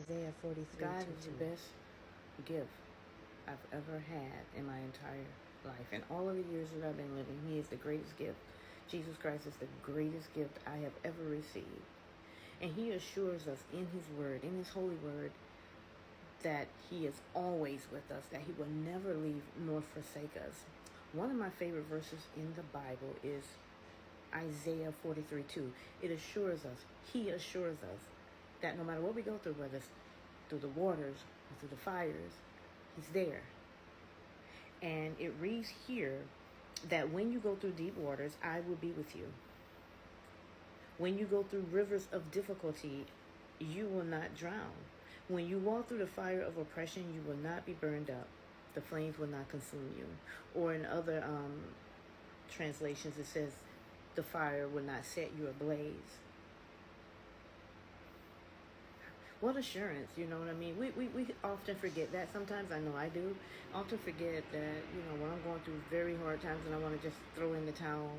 Isaiah 43, God 2, is the 2. best gift I've ever had in my entire life. In all of the years that I've been living, He is the greatest gift. Jesus Christ is the greatest gift I have ever received. And He assures us in His Word, in His holy Word, that He is always with us, that He will never leave nor forsake us. One of my favorite verses in the Bible is Isaiah 43, 2. It assures us, He assures us that no matter what we go through, whether it's through the waters or through the fires, He's there. And it reads here that when you go through deep waters, I will be with you. When you go through rivers of difficulty, you will not drown. When you walk through the fire of oppression, you will not be burned up. The flames will not consume you. Or in other translations, it says the fire will not set you ablaze. What assurance, you know what I mean? We often forget that. Sometimes, I know I do. I often forget that, when I'm going through very hard times and I want to just throw in the towel,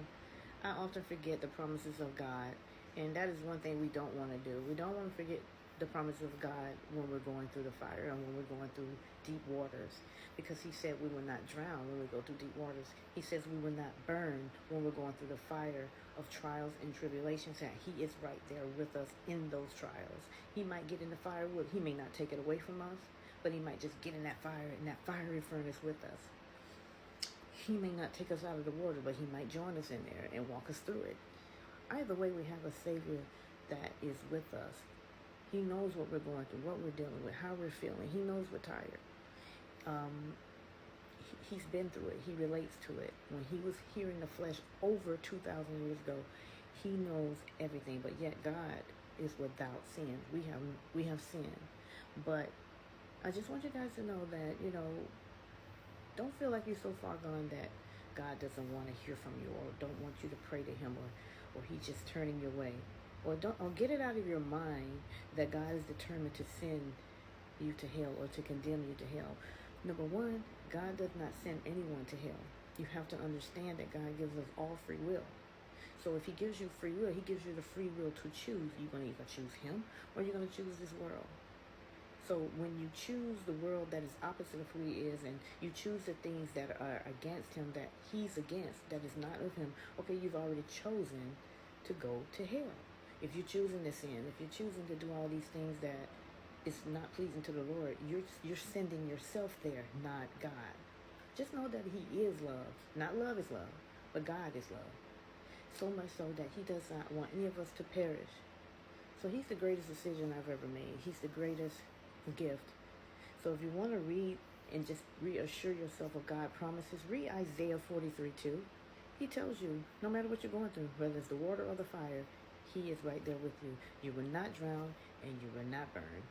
I often forget the promises of God. And that is one thing we don't want to do. We don't want to forget the promises of God when we're going through the fire and when we're going through deep waters. Because He said we will not drown when we go through deep waters. He says we will not burn when we're going through the fire of trials and tribulations. And He is right there with us in those trials. He might get in the firewood. He may not take it away from us, but He might just get in that fire, in that fiery furnace with us. He may not take us out of the water, but He might join us in there and walk us through it. Either way, we have a Savior that is with us. He knows what we're going through, what we're dealing with, how we're feeling. He knows we're tired. He's been through it. He relates to it. When He was here in the flesh over 2,000 years ago, He knows everything. But yet God is without sin. We have sin. But I just want you guys to know that, don't feel like you're so far gone that God doesn't want to hear from you or don't want you to pray to Him or He's just turning your way. Or get it out of your mind that God is determined to send you to hell or to condemn you to hell. Number one, God does not send anyone to hell. You have to understand that God gives us all free will. So if He gives you free will, He gives you the free will to choose. You're going to either choose Him or you're going to choose this world. So when you choose the world that is opposite of who He is, and you choose the things that are against Him, that He's against, that is not of Him, okay, you've already chosen to go to hell. If you're choosing to sin, if you're choosing to do all these things that is not pleasing to the Lord, you're sending yourself there, not God. Just know that He is love. Not love is love, but God is love. So much so that He does not want any of us to perish. So He's the greatest decision I've ever made. He's the greatest gift. So if you want to read and just reassure yourself of God's promises, read Isaiah 43, 2. He tells you, no matter what you're going through, whether it's the water or the fire, He is right there with you. You will not drown and you will not burn.